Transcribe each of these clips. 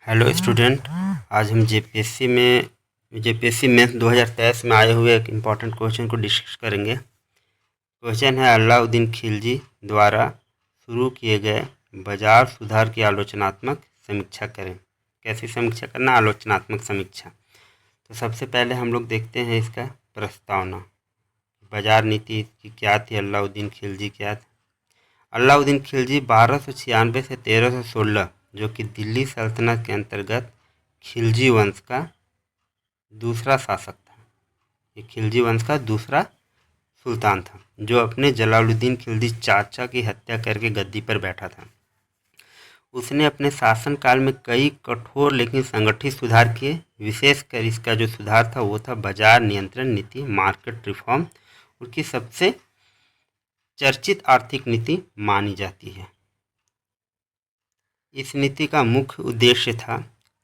Hello student. आज हम JPSC mains 2023 में आए हुए एक इम्पॉर्टेंट क्वेश्चन को डिस्कस करेंगे। क्वेश्चन है, अलाउद्दीन खिलजी द्वारा शुरू किए गए बाजार सुधार की आलोचनात्मक समीक्षा करें। कैसी समीक्षा करना? आलोचनात्मक समीक्षा। तो सबसे पहले हम लोग देखते हैं इसका प्रस्तावना। बाजार नीति की क्या थी? अलाउद्दीन खिलजी क्या थे? अलाउद्दीन खिलजी 1296 से 1316 जो कि दिल्ली सल्तनत के अंतर्गत खिलजी वंश का दूसरा शासक था। ये खिलजी वंश का दूसरा सुल्तान था जो अपने जलालुद्दीन खिलजी चाचा की हत्या करके गद्दी पर बैठा था। उसने अपने शासनकाल में कई कठोर लेकिन संगठित सुधार किए। विशेषकर इसका जो सुधार था वो था बाजार नियंत्रण नीति, मार्केट रिफॉर्म। उनकी सबसे चर्चित आर्थिक नीति मानी जाती है। इस नीति का मुख्य उद्देश्य था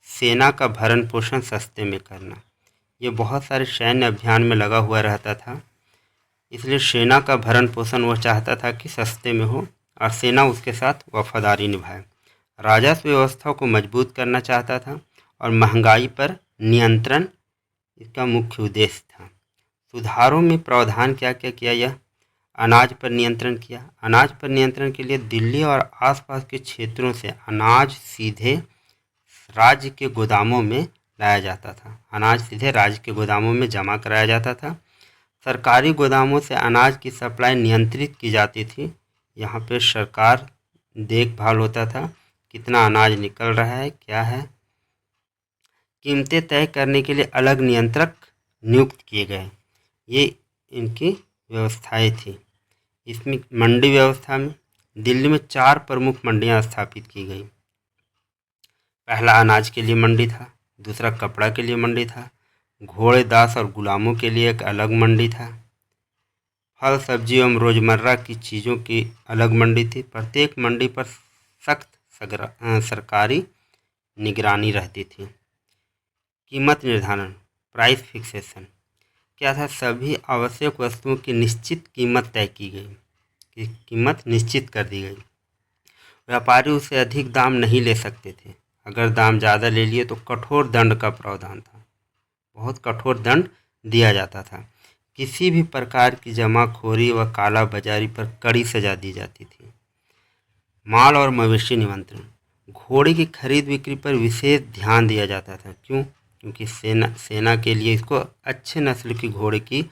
सेना का भरण पोषण सस्ते में करना। ये बहुत सारे सैन्य अभियान में लगा हुआ रहता था, इसलिए सेना का भरण पोषण वह चाहता था कि सस्ते में हो और सेना उसके साथ वफादारी निभाए। राजस्व व्यवस्था को मजबूत करना चाहता था और महंगाई पर नियंत्रण इसका मुख्य उद्देश्य था। सुधारों में प्रावधान क्या क्या किया? यह अनाज पर नियंत्रण किया। अनाज पर नियंत्रण के लिए दिल्ली और आसपास के क्षेत्रों से अनाज सीधे राज्य के गोदामों में लाया जाता था। अनाज सीधे राज्य के गोदामों में जमा कराया जाता था। सरकारी गोदामों से अनाज की सप्लाई नियंत्रित की जाती थी। यहाँ पे सरकार देखभाल होता था कितना अनाज निकल रहा है, क्या है। कीमतें तय करने के लिए अलग नियंत्रक नियुक्त किए गए। ये इनकी व्यवस्थाएं थी। इसमें मंडी व्यवस्था में दिल्ली में 4 प्रमुख मंडियां स्थापित की गई। पहला अनाज के लिए मंडी था, दूसरा कपड़ा के लिए मंडी था, घोड़े, दास और गुलामों के लिए एक अलग मंडी था, फल, सब्जी एवं रोजमर्रा की चीज़ों की अलग मंडी थी। प्रत्येक मंडी पर सख्त सरकारी निगरानी रहती थी। कीमत निर्धारण, प्राइस फिक्सेशन क्या था? सभी आवश्यक वस्तुओं की निश्चित कीमत तय की गई, कीमत निश्चित कर दी गई। व्यापारी उससे अधिक दाम नहीं ले सकते थे। अगर दाम ज़्यादा ले लिए तो कठोर दंड का प्रावधान था, बहुत कठोर दंड दिया जाता था। किसी भी प्रकार की जमाखोरी व काला बाजारी पर कड़ी सजा दी जाती थी। माल और मवेशी नियंत्रण, घोड़े की खरीद बिक्री पर विशेष ध्यान दिया जाता था। क्यों? क्योंकि सेना के लिए इसको अच्छे नस्ल की घोड़े की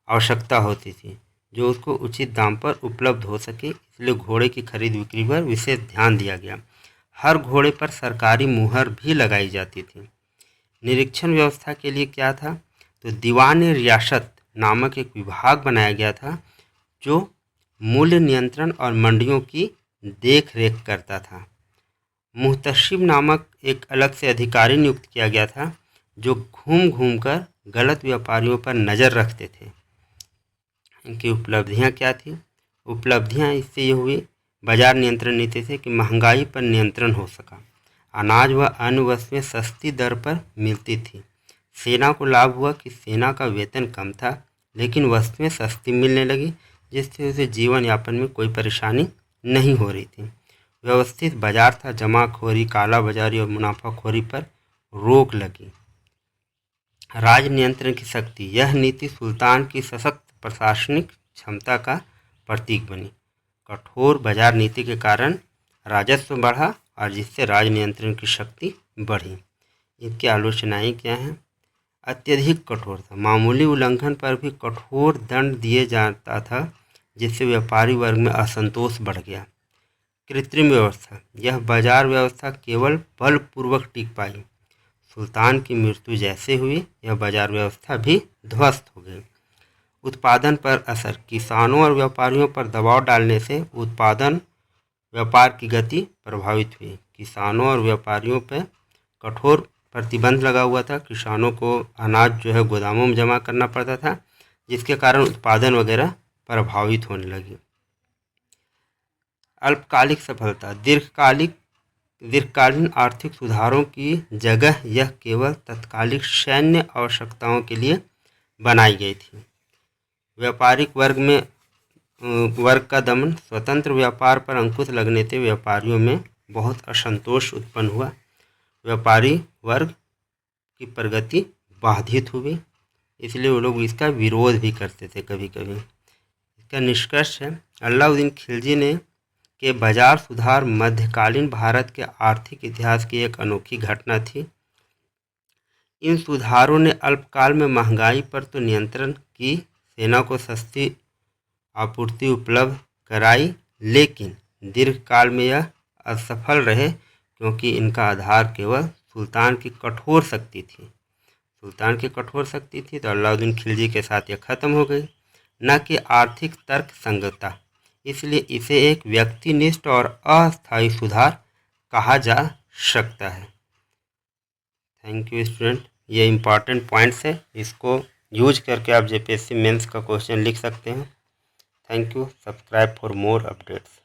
आवश्यकता होती थी जो उसको उचित दाम पर उपलब्ध हो सके, इसलिए घोड़े की खरीद बिक्री पर विशेष ध्यान दिया गया। हर घोड़े पर सरकारी मुहर भी लगाई जाती थी। निरीक्षण व्यवस्था के लिए क्या था? तो दीवान रियासत नामक एक विभाग बनाया गया था जो मूल्य नियंत्रण और मंडियों की देख रेख करता था। मुहतसिब नामक एक अलग से अधिकारी नियुक्त किया गया था जो घूम घूम कर गलत व्यापारियों पर नज़र रखते थे। इनकी उपलब्धियां क्या थी? उपलब्धियां इससे ये हुई बाजार नियंत्रण नीति से कि महंगाई पर नियंत्रण हो सका, अनाज व अन्य वस्तुएं सस्ती दर पर मिलती थी। सेना को लाभ हुआ कि सेना का वेतन कम था लेकिन वस्तुएं सस्ती मिलने लगी, जिससे उसे जीवन यापन में कोई परेशानी नहीं हो रही थी। व्यवस्थित बाजार था, जमाखोरी, काला बाजारी और मुनाफाखोरी पर रोक लगी। राज नियंत्रण की शक्ति, यह नीति सुल्तान की सशक्त प्रशासनिक क्षमता का प्रतीक बनी। कठोर बाजार नीति के कारण राजस्व बढ़ा और जिससे राज नियंत्रण की शक्ति बढ़ी। इनकी आलोचनाएं क्या हैं? अत्यधिक कठोरता, मामूली उल्लंघन पर भी कठोर दंड दिए जाता था जिससे व्यापारी वर्ग में असंतोष बढ़ गया। कृत्रिम व्यवस्था, यह बाजार व्यवस्था केवल बलपूर्वक टिक पाई। सुल्तान की मृत्यु जैसे हुई यह बाजार व्यवस्था भी ध्वस्त हो गई। उत्पादन पर असर, किसानों और व्यापारियों पर दबाव डालने से उत्पादन व्यापार की गति प्रभावित हुई। किसानों और व्यापारियों पर कठोर प्रतिबंध लगा हुआ था। किसानों को अनाज जो है गोदामों में जमा करना पड़ता था, जिसके कारण उत्पादन वगैरह प्रभावित होने लगी। अल्पकालिक सफलता, दीर्घकालीन आर्थिक सुधारों की जगह यह केवल तत्कालिक सैन्य आवश्यकताओं के लिए बनाई गई थी। व्यापारिक वर्ग का दमन, स्वतंत्र व्यापार पर अंकुश लगने से व्यापारियों में बहुत असंतोष उत्पन्न हुआ। व्यापारी वर्ग की प्रगति बाधित हुई, इसलिए वो लोग इसका विरोध भी करते थे कभी कभी। इसका निष्कर्ष है अलाउद्दीन खिलजी ने के बाजार सुधार मध्यकालीन भारत के आर्थिक इतिहास की एक अनोखी घटना थी। इन सुधारों ने अल्पकाल में महंगाई पर तो नियंत्रण की, सेना को सस्ती आपूर्ति उपलब्ध कराई, लेकिन दीर्घकाल में यह असफल रहे क्योंकि इनका आधार केवल सुल्तान की कठोर शक्ति थी। तो अलाउद्दीन खिलजी के साथ यह खत्म हो गई, न कि आर्थिक तर्क संगतता। इसलिए इसे एक व्यक्तिनिष्ठ और अस्थायी सुधार कहा जा सकता है। Thank you student. ये इम्पॉर्टेंट पॉइंट्स है, इसको यूज करके आप जेपीएससी मेंस का क्वेश्चन लिख सकते हैं। Thank you. Subscribe for more updates.